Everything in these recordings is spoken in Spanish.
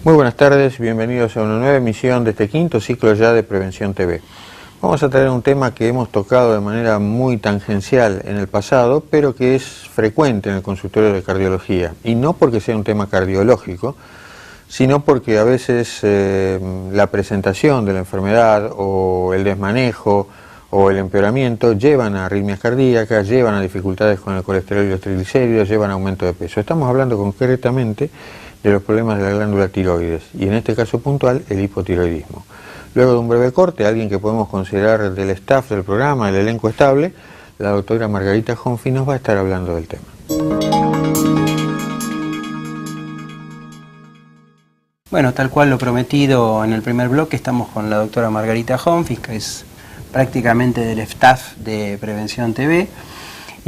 Muy buenas tardes, bienvenidos a una nueva emisión de este quinto ciclo ya de Prevención TV. Vamos a traer un tema que hemos tocado de manera muy tangencial en el pasado, pero que es frecuente en el consultorio de cardiología. Y no porque sea un tema cardiológico, sino porque a veces la presentación de la enfermedad o el desmanejo o el empeoramiento llevan a arritmias cardíacas, llevan a dificultades con el colesterol y los triglicéridos, llevan a aumento de peso. Estamos hablando concretamente de los problemas de la glándula tiroides y en este caso puntual el hipotiroidismo. Luego de un breve corte, alguien que podemos considerar del staff del programa, el elenco estable, la doctora Margarita Honfi nos va a estar hablando del tema. Bueno, tal cual lo prometido en el primer bloque, estamos con la doctora Margarita Honfi, que es prácticamente del staff de Prevención TV.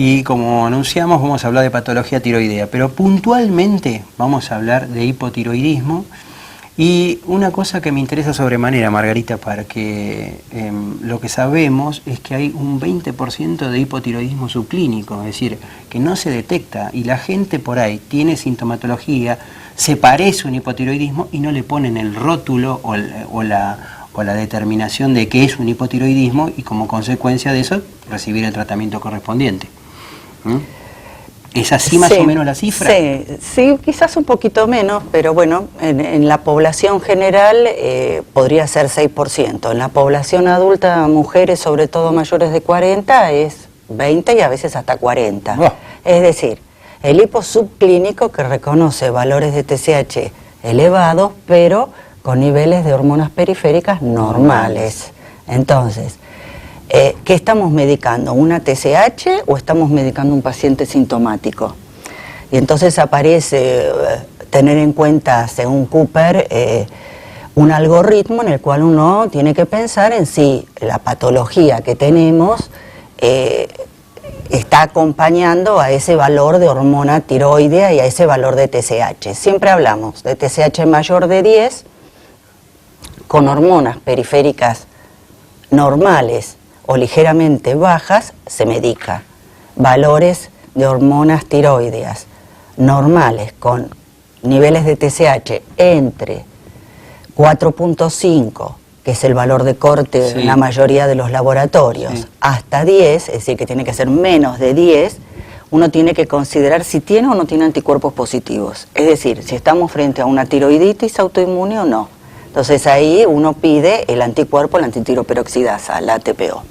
Y como anunciamos, vamos a hablar de patología tiroidea, pero puntualmente vamos a hablar de hipotiroidismo. Y una cosa que me interesa sobremanera, Margarita, para que lo que sabemos es que hay un 20% de hipotiroidismo subclínico, es decir, que no se detecta y la gente por ahí tiene sintomatología, se parece a un hipotiroidismo y no le ponen el rótulo o la determinación de que es un hipotiroidismo y como consecuencia de eso recibir el tratamiento correspondiente. ¿Es así más o menos la cifra? Sí, quizás un poquito menos, pero bueno, en la población general podría ser 6%. En la población adulta, mujeres, sobre todo mayores de 40, es 20 y a veces hasta 40. Oh. Es decir, el hipo subclínico que reconoce valores de TSH elevados, pero con niveles de hormonas periféricas normales. Entonces, ¿qué estamos medicando? ¿Una TSH o estamos medicando un paciente sintomático? Y entonces aparece tener en cuenta, según Cooper, un algoritmo en el cual uno tiene que pensar en si la patología que tenemos está acompañando a ese valor de hormona tiroidea y a ese valor de TSH. Siempre hablamos de TSH mayor de 10 con hormonas periféricas normales o ligeramente bajas, se medica. Valores de hormonas tiroideas normales con niveles de TSH entre 4.5, que es el valor de corte en la mayoría de los laboratorios, hasta 10, es decir, que tiene que ser menos de 10, uno tiene que considerar si tiene o no tiene anticuerpos positivos. Es decir, si estamos frente a una tiroiditis autoinmune o no. Entonces ahí uno pide el anticuerpo, la antitiroperoxidasa, la ATPO.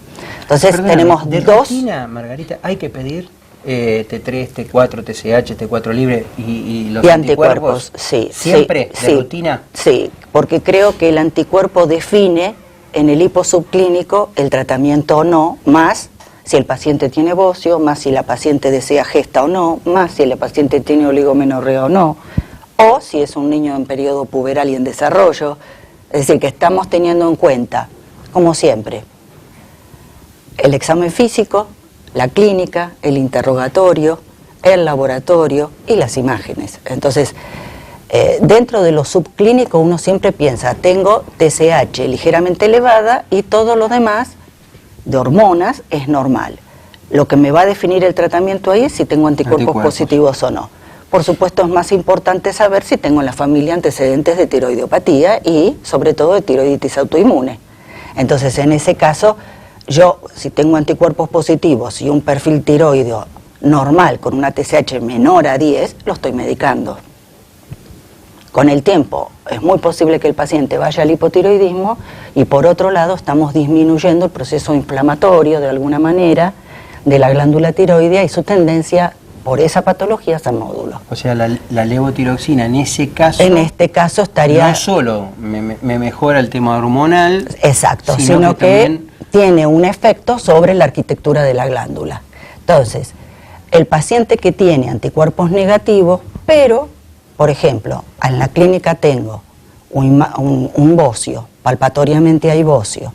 Entonces tenemos de dos... rutina, Margarita, hay que pedir T3, T4, TSH, T4 libre y los y anticuerpos, sí. ¿siempre Sí, de sí, rutina? Sí, porque creo que el anticuerpo define en el hipo subclínico el tratamiento o no, más si el paciente tiene bocio, más si la paciente desea gesta o no, más si el paciente tiene oligomenorrea o no, o si es un niño en periodo puberal y en desarrollo. Es decir, que estamos teniendo en cuenta, como siempre, el examen físico, la clínica, el interrogatorio, el laboratorio y las imágenes. Entonces, dentro de lo subclínico uno siempre piensa, tengo TSH ligeramente elevada y todo lo demás de hormonas es normal. Lo que me va a definir el tratamiento ahí es si tengo anticuerpos positivos o no. Por supuesto es más importante saber si tengo en la familia antecedentes de tiroidiopatía y sobre todo de tiroiditis autoinmune. Entonces en ese caso yo si tengo anticuerpos positivos y un perfil tiroideo normal con una TSH menor a 10, lo estoy medicando. Con el tiempo es muy posible que el paciente vaya al hipotiroidismo y por otro lado estamos disminuyendo el proceso inflamatorio de alguna manera de la glándula tiroidea y su tendencia por esa patología es al nódulo. O sea, la levotiroxina en ese caso... En este caso estaría... No solo me mejora el tema hormonal... Exacto, sino que también tiene un efecto sobre la arquitectura de la glándula. Entonces, el paciente que tiene anticuerpos negativos, pero, por ejemplo, en la clínica tengo un bocio, palpatoriamente hay bocio,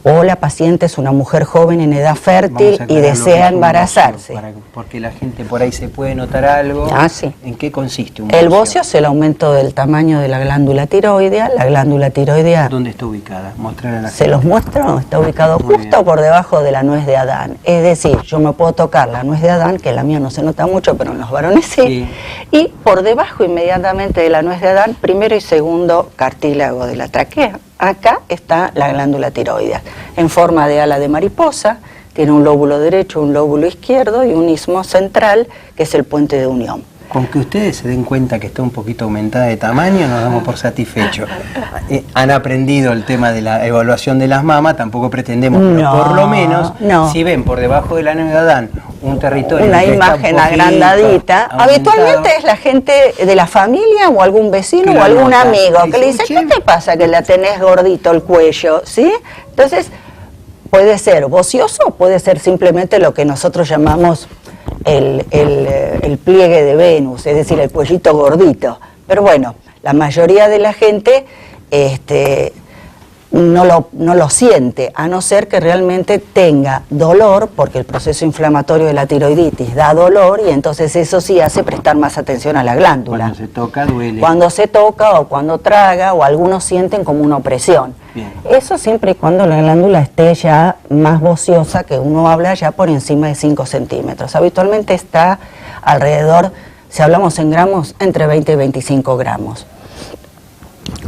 o la paciente es una mujer joven en edad fértil y desea embarazarse. Porque la gente por ahí se puede notar algo. Sí. ¿En qué consiste un bocio? El bocio es el aumento del tamaño de la glándula tiroidea. La glándula tiroidea... ¿Dónde está ubicada? Mostrar a la Se gente. los muestro, está ubicado Muy justo bien. por debajo de la nuez de Adán. Es decir, yo me puedo tocar la nuez de Adán, que la mía no se nota mucho, pero en los varones sí. Y por debajo inmediatamente de la nuez de Adán, primero y segundo cartílago de la tráquea. Acá está la glándula tiroidea, en forma de ala de mariposa, tiene un lóbulo derecho, un lóbulo izquierdo y un istmo central, que es el puente de unión. Con que ustedes se den cuenta que está un poquito aumentada de tamaño, nos damos por satisfechos. Han aprendido el tema de la evaluación de las mamas, tampoco pretendemos, pero por lo menos, si ven por debajo de la nuez de Adán un territorio... Una imagen agrandadita. Habitualmente es la gente de la familia o algún vecino o algún amigo que le dice, ¿qué te pasa que la tenés gordito el cuello? ¿Sí? Entonces, puede ser vocioso o puede ser simplemente lo que nosotros llamamos el pliegue de Venus, es decir, el cuellito gordito. Pero bueno, la mayoría de la gente no lo siente, a no ser que realmente tenga dolor, porque el proceso inflamatorio de la tiroiditis da dolor y entonces eso sí hace prestar más atención a la glándula. Cuando se toca duele. Cuando se toca o cuando traga o algunos sienten como una opresión. Bien. Eso siempre y cuando la glándula esté ya más vociosa, que uno habla ya por encima de 5 centímetros. Habitualmente está alrededor, si hablamos en gramos, entre 20 y 25 gramos.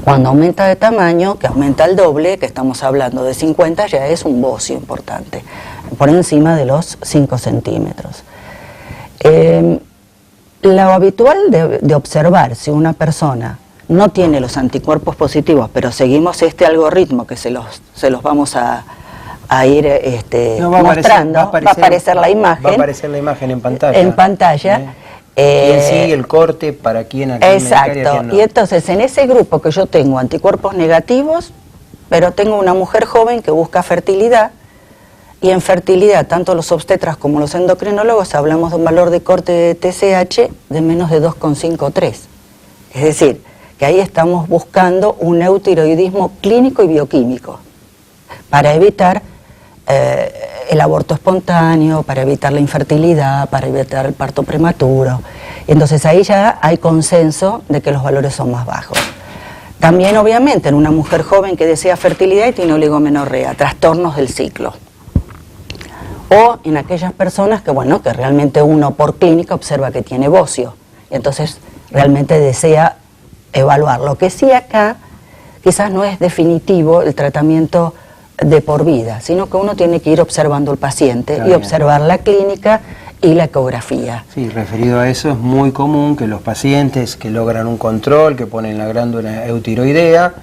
Cuando aumenta de tamaño, que aumenta el doble, que estamos hablando de 50, ya es un bocio importante, por encima de los 5 centímetros. Lo habitual de observar si una persona no tiene los anticuerpos positivos, pero seguimos este algoritmo que se los vamos a ir mostrando, va a aparecer la imagen. Va a aparecer la imagen en pantalla. En pantalla. ¿Quién sigue el corte? ¿Para quién? ¿A quién Exacto. medicar y a quién no? Y entonces en ese grupo que yo tengo anticuerpos negativos, pero tengo una mujer joven que busca fertilidad, y en fertilidad tanto los obstetras como los endocrinólogos hablamos de un valor de corte de TSH de menos de 2,53. Es decir, que ahí estamos buscando un eutiroidismo clínico y bioquímico para evitar el aborto espontáneo, para evitar la infertilidad, para evitar el parto prematuro. Y entonces ahí ya hay consenso de que los valores son más bajos. También obviamente en una mujer joven que desea fertilidad y tiene oligomenorrea, trastornos del ciclo. O en aquellas personas que, bueno, que realmente uno por clínica observa que tiene bocio. Y entonces realmente desea evaluar. Lo que sí acá quizás no es definitivo el tratamiento de por vida, sino que uno tiene que ir observando al paciente y observar la clínica y la ecografía. Sí, referido a eso es muy común que los pacientes que logran un control, que ponen la glándula eutiroidea,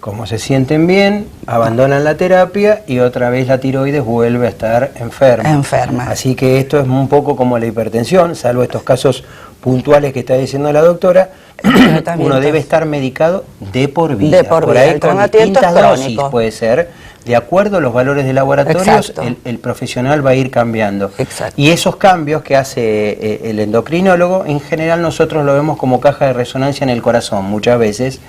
Como se sienten bien, abandonan la terapia y otra vez la tiroides vuelve a estar enferma. Así que esto es un poco como la hipertensión, salvo estos casos puntuales que está diciendo la doctora. Uno debe estar medicado de por vida. Por ahí con distintas dosis puede ser. De acuerdo a los valores de laboratorios, el profesional va a ir cambiando. Y esos cambios que hace el endocrinólogo, en general nosotros lo vemos como caja de resonancia en el corazón. Muchas veces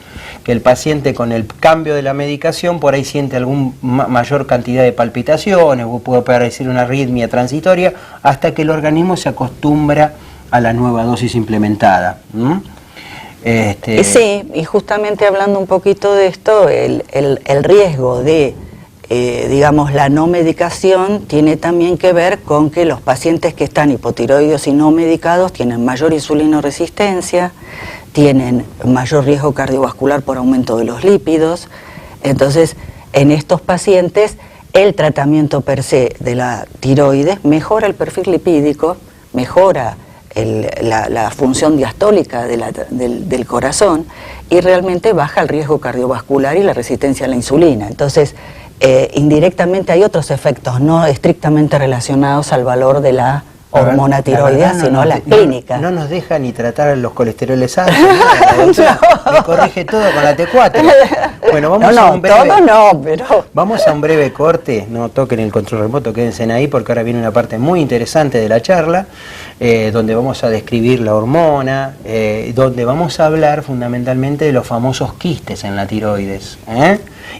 que el paciente con el cambio de la medicación por ahí siente alguna mayor cantidad de palpitaciones, o puede aparecer una arritmia transitoria, hasta que el organismo se acostumbra a la nueva dosis implementada. Sí, y justamente hablando un poquito de esto, el riesgo de digamos, la no medicación tiene también que ver con que los pacientes que están hipotiroideos y no medicados tienen mayor insulinoresistencia, tienen mayor riesgo cardiovascular por aumento de los lípidos. Entonces, en estos pacientes, el tratamiento per se de la tiroides mejora el perfil lipídico, mejora la función diastólica del corazón y realmente baja el riesgo cardiovascular y la resistencia a la insulina. Entonces, indirectamente hay otros efectos no estrictamente relacionados al valor de la hormona tiroidea, sino a la clínica. No nos deja ni tratar los colesteroles altos, me corrige todo con la T4. Bueno, vamos a un breve, vamos a un breve corte, no toquen el control remoto, quédense ahí porque ahora viene una parte muy interesante de la charla, donde vamos a describir la hormona, donde vamos a hablar fundamentalmente de los famosos quistes en la tiroides,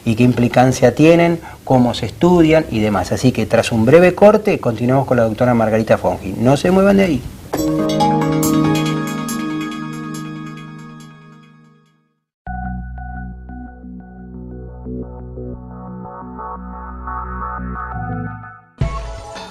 y qué implicancia tienen, cómo se estudian y demás. Así que tras un breve corte, continuamos con la doctora Margarita Fongi. No se muevan de ahí.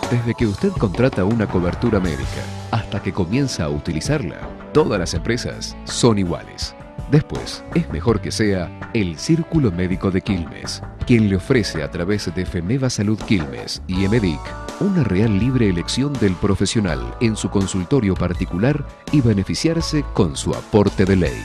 Desde que usted contrata una cobertura médica hasta que comienza a utilizarla, todas las empresas son iguales. Después, es mejor que sea el Círculo Médico de Quilmes, quien le ofrece a través de FEMEVA Salud Quilmes y EMEDIC una real libre elección del profesional en su consultorio particular y beneficiarse con su aporte de ley.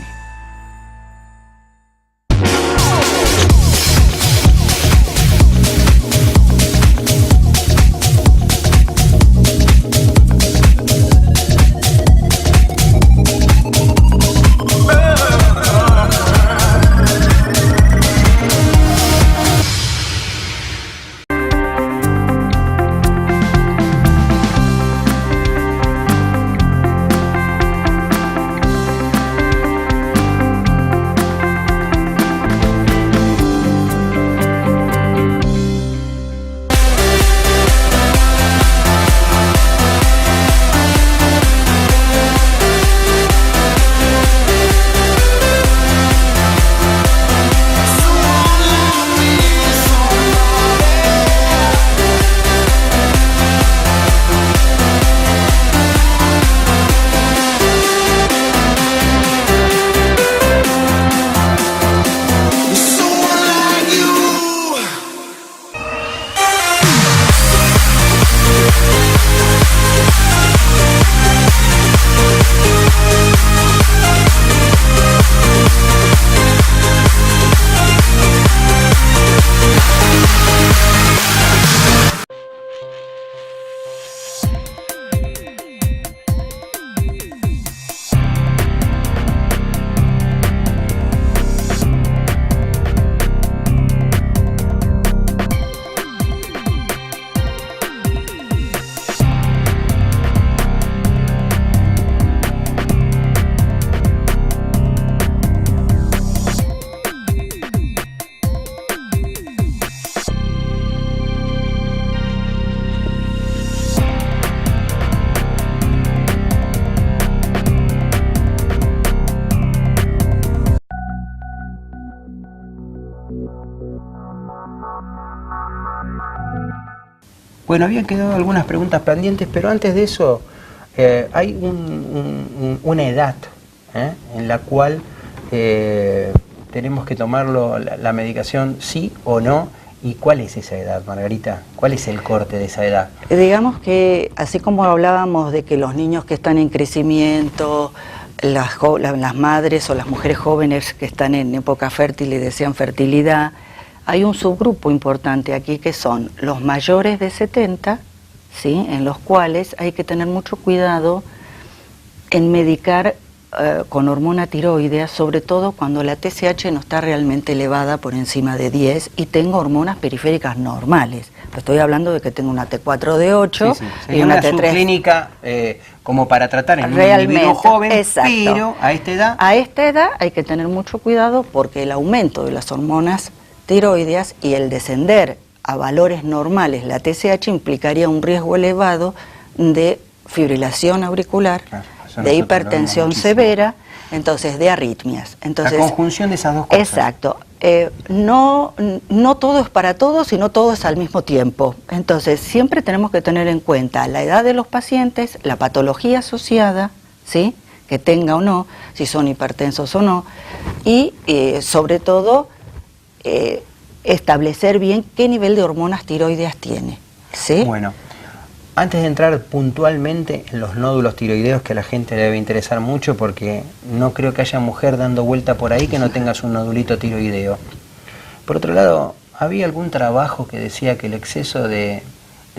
Bueno, habían quedado algunas preguntas pendientes, pero antes de eso hay una edad en la cual tenemos que tomarlo la medicación sí o no. ¿Y cuál es esa edad, Margarita? ¿Cuál es el corte de esa edad? Digamos que, así como hablábamos de que los niños que están en crecimiento, las madres o las mujeres jóvenes que están en época fértil y desean fertilidad, hay un subgrupo importante aquí que son los mayores de 70, ¿sí?, en los cuales hay que tener mucho cuidado en medicar con hormona tiroidea, sobre todo cuando la TSH no está realmente elevada por encima de 10 y tengo hormonas periféricas normales. Estoy hablando de que tengo una T4 de 8 y una T3. Clínica como para tratar en un individuo joven, exacto. Pero a esta edad... A esta edad hay que tener mucho cuidado porque el aumento de las hormonas tiroideas y el descender a valores normales, la TSH, implicaría un riesgo elevado de fibrilación auricular, de hipertensión severa, entonces de arritmias. Entonces, la conjunción de esas dos cosas. Exacto. No todo es para todos, sino todo es al mismo tiempo. Entonces, siempre tenemos que tener en cuenta la edad de los pacientes, la patología asociada, ¿sí?, que tenga o no, si son hipertensos o no, y sobre todo establecer bien qué nivel de hormonas tiroideas tiene, ¿sí? Bueno, antes de entrar puntualmente en los nódulos tiroideos, que a la gente le debe interesar mucho, porque no creo que haya mujer dando vuelta por ahí que no tenga su nodulito tiroideo. Por otro lado, había algún trabajo que decía que el exceso de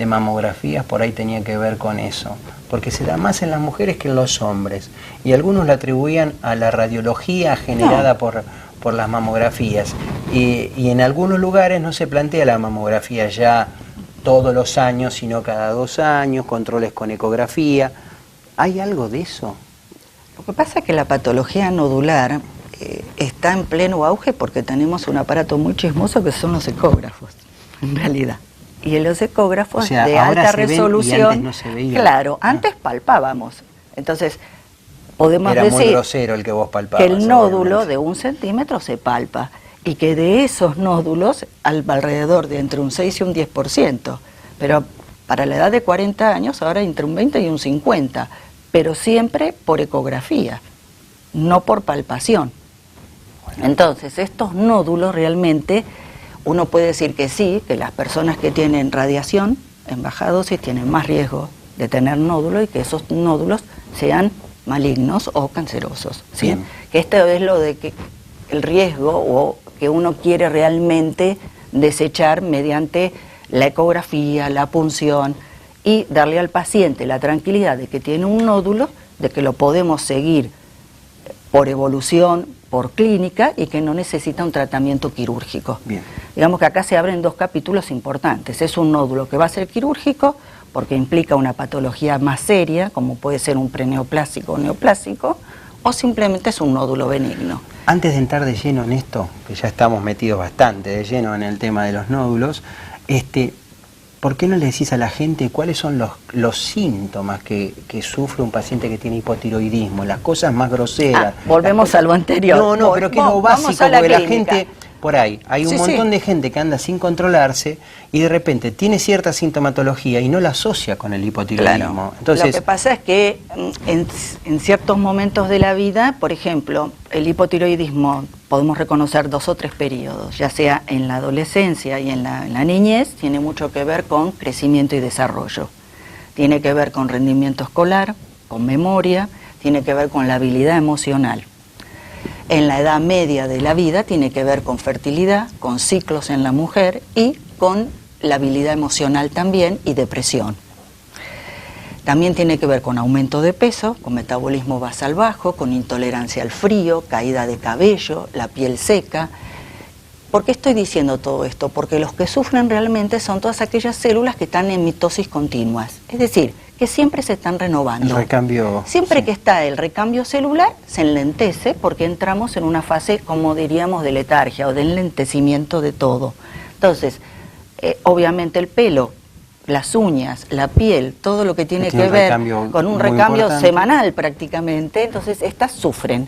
mamografías por ahí tenía que ver con eso, porque se da más en las mujeres que en los hombres, y algunos lo atribuían a la radiología generada por las mamografías, y en algunos lugares no se plantea la mamografía ya todos los años, sino cada 2 años, controles con ecografía. ¿Hay algo de eso? Lo que pasa es que la patología nodular está en pleno auge porque tenemos un aparato muy chismoso que son los ecógrafos, en realidad. Y en los ecógrafos, o sea, de alta resolución, antes no se veía. Claro, antes palpábamos. Entonces, podemos Era decir muy grosero el que vos palpabas, que el nódulo de 1 centímetro se palpa, y que de esos nódulos, alrededor de entre un 6 y un 10%, pero para la edad de 40 años, ahora entre un 20 y un 50%, pero siempre por ecografía, no por palpación. Entonces, estos nódulos realmente, uno puede decir que sí, que las personas que tienen radiación en baja dosis tienen más riesgo de tener nódulos y que esos nódulos sean malignos o cancerosos, ¿sí? Que esto es lo de que el riesgo o que uno quiere realmente desechar mediante la ecografía, la punción, y darle al paciente la tranquilidad de que tiene un nódulo, de que lo podemos seguir por evolución, por clínica, y que no necesita un tratamiento quirúrgico. Bien. Digamos que acá se abren 2 capítulos importantes. Es un nódulo que va a ser quirúrgico porque implica una patología más seria, como puede ser un preneoplásico o neoplásico, o simplemente es un nódulo benigno. Antes de entrar de lleno en esto, que ya estamos metidos bastante de lleno en el tema de los nódulos, ¿por qué no le decís a la gente cuáles son los síntomas que sufre un paciente que tiene hipotiroidismo? Las cosas más groseras. Volvemos a lo anterior. No, pero que es lo básico, porque la gente, por ahí, hay un montón de gente que anda sin controlarse y de repente tiene cierta sintomatología y no la asocia con el hipotiroidismo. Claro. Entonces, lo que pasa es que en ciertos momentos de la vida, por ejemplo, el hipotiroidismo podemos reconocer 2 o 3 periodos, ya sea en la adolescencia y en la niñez, tiene mucho que ver con crecimiento y desarrollo. Tiene que ver con rendimiento escolar, con memoria, tiene que ver con la habilidad emocional. En la edad media de la vida tiene que ver con fertilidad, con ciclos en la mujer y con la habilidad emocional también y depresión. También tiene que ver con aumento de peso, con metabolismo basal bajo, con intolerancia al frío, caída de cabello, la piel seca. ¿Por qué estoy diciendo todo esto? Porque los que sufren realmente son todas aquellas células que están en mitosis continuas, es decir, que siempre se están renovando. El recambio. Siempre que está el recambio celular, se enlentece porque entramos en una fase, como diríamos, de letargia o de enlentecimiento de todo. Entonces, obviamente el pelo, las uñas, la piel, todo lo que tiene que ver con un recambio semanal prácticamente, entonces estas sufren.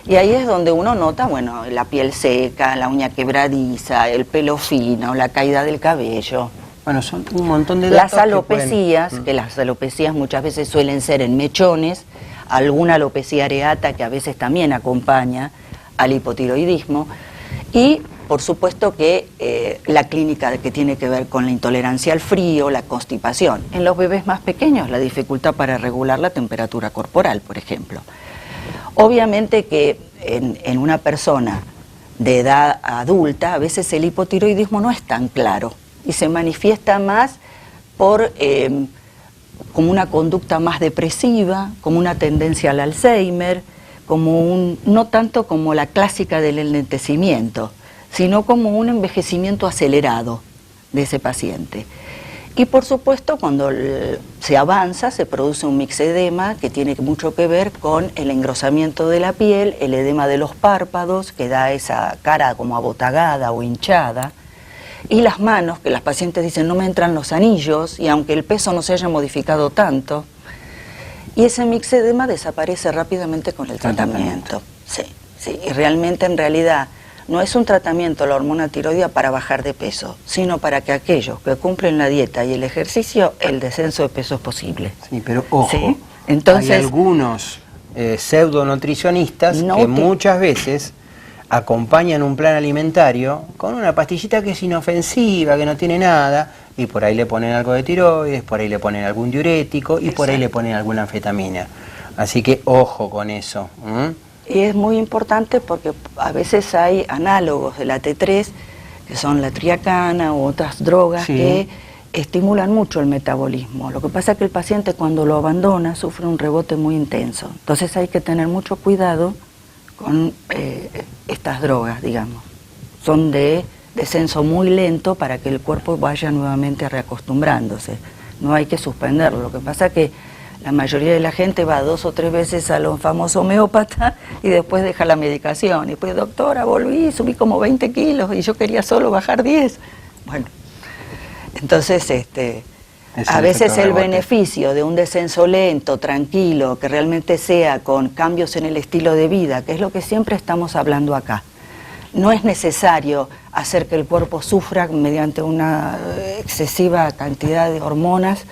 Y ahí es donde uno nota, bueno, la piel seca, la uña quebradiza, el pelo fino, la caída del cabello. Bueno, son un montón de datos. Las alopecias, que las alopecias muchas veces suelen ser en mechones, alguna alopecia areata que a veces también acompaña al hipotiroidismo, y por supuesto que la clínica que tiene que ver con la intolerancia al frío, la constipación. En los bebés más pequeños, la dificultad para regular la temperatura corporal, por ejemplo. Obviamente que en una persona de edad adulta a veces el hipotiroidismo no es tan claro y se manifiesta más por como una conducta más depresiva, como una tendencia al Alzheimer, no tanto como la clásica del enlentecimiento, sino como un envejecimiento acelerado de ese paciente. Y por supuesto cuando se avanza se produce un mixedema que tiene mucho que ver con el engrosamiento de la piel, el edema de los párpados que da esa cara como abotagada o hinchada, y las manos, que las pacientes dicen no me entran los anillos y aunque el peso no se haya modificado tanto, y ese mixedema desaparece rápidamente con el tratamiento. Sí, sí, y realmente en realidad no es un tratamiento la hormona tiroidea para bajar de peso, sino para que aquellos que cumplen la dieta y el ejercicio, el descenso de peso es posible. Sí, pero ojo, ¿sí? Entonces, hay algunos pseudonutricionistas que muchas veces acompañan un plan alimentario con una pastillita que es inofensiva, que no tiene nada, y por ahí le ponen algo de tiroides, por ahí le ponen algún diurético y por ahí le ponen alguna anfetamina. Así que ojo con eso. Y es muy importante porque a veces hay análogos de la T3, que son la triacana u otras drogas que estimulan mucho el metabolismo. Lo que pasa es que el paciente cuando lo abandona sufre un rebote muy intenso. Entonces hay que tener mucho cuidado con estas drogas, digamos. Son de descenso muy lento para que el cuerpo vaya nuevamente reacostumbrándose. No hay que suspenderlo. Lo que pasa es que la mayoría de la gente va 2 o 3 veces a los famosos homeópatas y después deja la medicación. Y pues, doctora, volví, subí como 20 kilos y yo quería solo bajar 10. Bueno, entonces a veces el beneficio de un descenso lento, tranquilo, que realmente sea con cambios en el estilo de vida, que es lo que siempre estamos hablando acá. No es necesario hacer que el cuerpo sufra mediante una excesiva cantidad de hormonas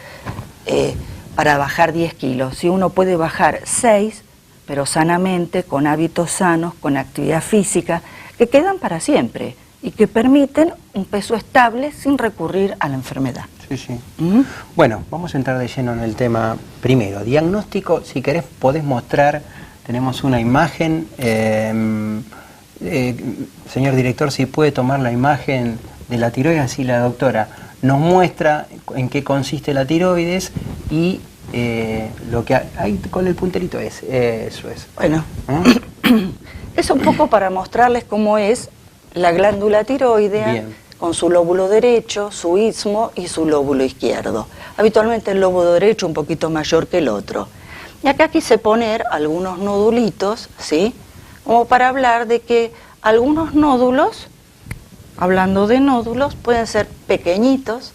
para bajar 10 kilos. Si uno puede bajar 6, pero sanamente, con hábitos sanos, con actividad física, que quedan para siempre y que permiten un peso estable sin recurrir a la enfermedad. Sí, sí. Bueno, vamos a entrar de lleno en el tema primero. Diagnóstico, si querés podés mostrar, tenemos una imagen, señor director, si puede tomar la imagen de la tiroides, así la doctora nos muestra en qué consiste la tiroides y lo que hay con el punterito es, eso es. Bueno, es un poco para mostrarles cómo es la glándula tiroidea. Bien. Con su lóbulo derecho, su istmo y su lóbulo izquierdo. Habitualmente el lóbulo derecho un poquito mayor que el otro. Y acá quise poner algunos nodulitos, ¿sí? Como para hablar de que algunos nódulos, hablando de nódulos, pueden ser pequeñitos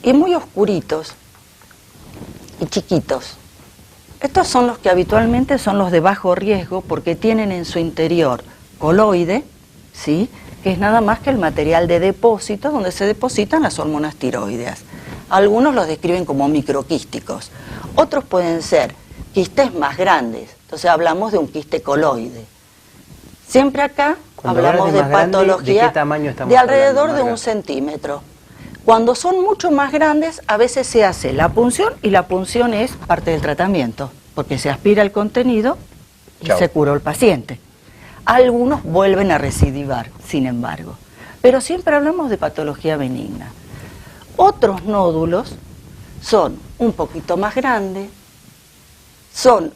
y muy oscuritos y chiquitos. Estos son los que habitualmente son los de bajo riesgo porque tienen en su interior coloide, ¿sí?, que es nada más que el material de depósito donde se depositan las hormonas tiroideas. Algunos los describen como microquísticos, otros pueden ser quistes más grandes, entonces hablamos de un quiste coloide. Siempre acá hablamos de patología ¿de qué tamaño estamos de alrededor hablando, de 1 centímetro. Cuando son mucho más grandes, a veces se hace la punción y la punción es parte del tratamiento, porque se aspira el contenido y se curó el paciente. Algunos vuelven a recidivar, sin embargo, pero siempre hablamos de patología benigna. Otros nódulos son un poquito más grandes, son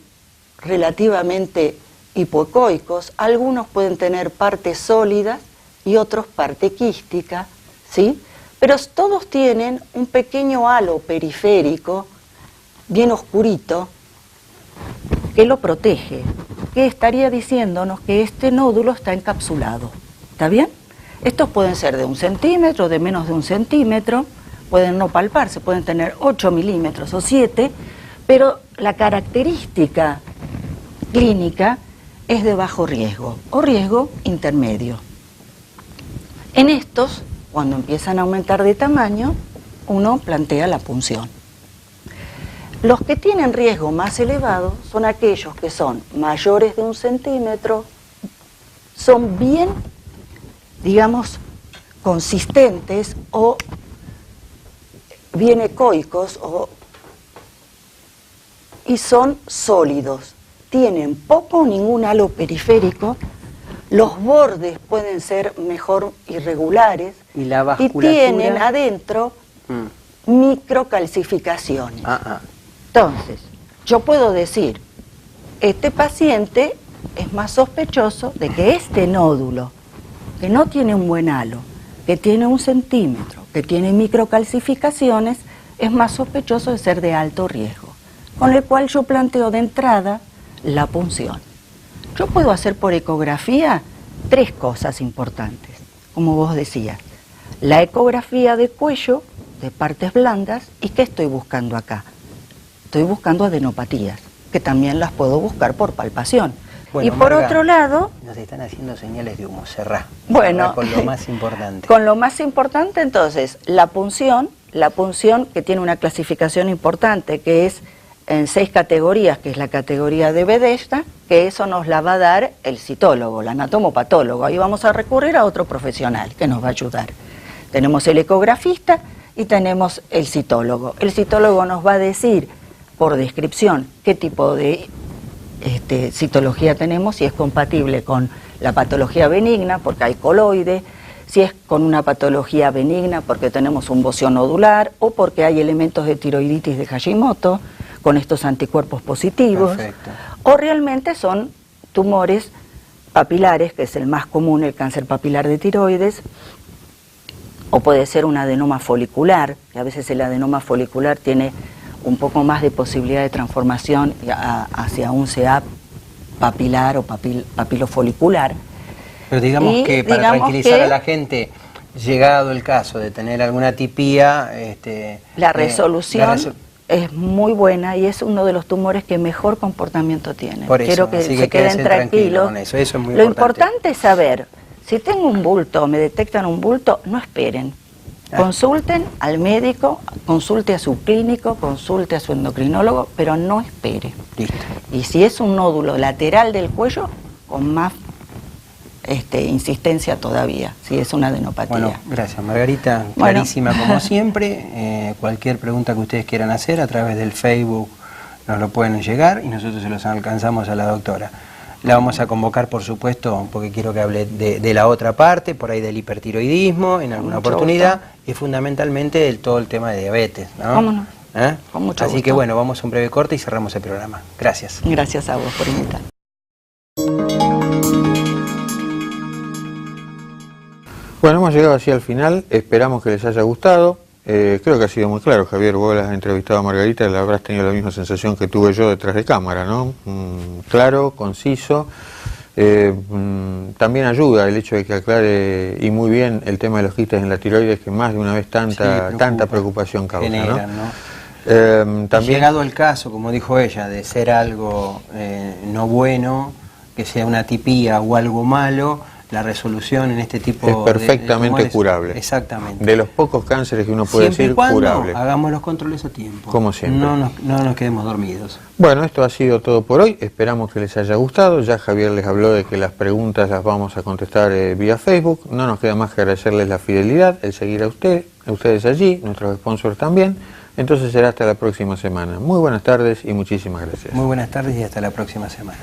relativamente hipoecoicos, algunos pueden tener partes sólidas y otros parte quística, ¿sí? Pero todos tienen un pequeño halo periférico, bien oscurito, que lo protege, que estaría diciéndonos que este nódulo está encapsulado. ¿Está bien? Estos pueden ser de 1 centímetro, de menos de 1 centímetro, pueden no palparse, pueden tener 8 milímetros o 7, pero la característica clínica es de bajo riesgo o riesgo intermedio. En estos, cuando empiezan a aumentar de tamaño, uno plantea la punción. Los que tienen riesgo más elevado son aquellos que son mayores de 1 centímetro, son bien, digamos, consistentes o bien ecoicos y son sólidos. tienen poco o ningún halo periférico, los bordes pueden ser mejor irregulares ¿Y la y vasculatura? tienen adentro microcalcificaciones. Entonces, yo puedo decir, este paciente es más sospechoso de que este nódulo, que no tiene un buen halo, que tiene 1 centímetro, que tiene microcalcificaciones, es más sospechoso de ser de alto riesgo, con el cual yo planteo de entrada la punción. Yo puedo hacer por ecografía 3 cosas importantes, como vos decías. La ecografía de cuello, de partes blandas, ¿y qué estoy buscando acá? Estoy buscando adenopatías, que también las puedo buscar por palpación. Bueno, y por Marga, otro lado... nos están haciendo señales de humo, cerrá. Bueno, Cerrá con lo más importante. Con lo más importante, entonces, la punción que tiene una clasificación importante, que es en 6 categorías, que es la categoría de Bethesda, que eso nos la va a dar el citólogo, el anatomopatólogo. Ahí vamos a recurrir a otro profesional que nos va a ayudar. Tenemos el ecografista y tenemos el citólogo. El citólogo nos va a decir, por descripción, qué tipo de citología tenemos, si es compatible con la patología benigna, porque hay coloide, si es con una patología benigna porque tenemos un bocio nodular o porque hay elementos de tiroiditis de Hashimoto con estos anticuerpos positivos. Perfecto. O realmente son tumores papilares, que es el más común, el cáncer papilar de tiroides, o puede ser un adenoma folicular, que a veces el adenoma folicular tiene un poco más de posibilidad de transformación hacia un CA papilar o papilofolicular. Pero digamos que para tranquilizar a la gente, llegado el caso de tener alguna atipía... la resolución es muy buena y es uno de los tumores que mejor comportamiento tiene. Por eso, quiero que así se queden tranquilos. Con eso es muy Lo importante es saber, si tengo un bulto, me detectan un bulto, no esperen. Consulten al médico, consulte a su clínico, consulte a su endocrinólogo, pero no espere. Listo. Y si es un nódulo lateral del cuello, con más insistencia todavía, si es una adenopatía. Bueno, gracias Margarita, clarísima como siempre. Cualquier pregunta que ustedes quieran hacer a través del Facebook nos lo pueden llegar y nosotros se los alcanzamos a la doctora. La vamos a convocar, por supuesto, porque quiero que hable de la otra parte, por ahí del hipertiroidismo, en alguna oportunidad, y fundamentalmente todo el tema de diabetes, ¿no? ¿Cómo no? Con mucho Así gusto. que bueno, vamos a un breve corte y cerramos el programa. Gracias. Gracias a vos por invitar. Bueno, hemos llegado así al final, esperamos que les haya gustado. Creo que ha sido muy claro, Javier, vos has entrevistado a Margarita, la habrás tenido la misma sensación que tuve yo detrás de cámara, ¿no? Claro, conciso, también ayuda el hecho de que aclare y muy bien el tema de los quistes en la tiroides, que más de una vez tanta preocupación causa, generan, ¿no? También llegado el caso, como dijo ella, de ser algo no bueno, que sea una atipía o algo malo, la resolución en este tipo es perfectamente de curable. Exactamente. De los pocos cánceres que uno puede siempre decir, y cuando curable. hagamos los controles a tiempo. Como siempre. No nos quedemos dormidos. Bueno, esto ha sido todo por hoy. Esperamos que les haya gustado. Ya Javier les habló de que las preguntas las vamos a contestar vía Facebook. No nos queda más que agradecerles la fidelidad, el seguir a ustedes allí, nuestros sponsors también. Entonces será hasta la próxima semana. Muy buenas tardes y muchísimas gracias. Muy buenas tardes y hasta la próxima semana.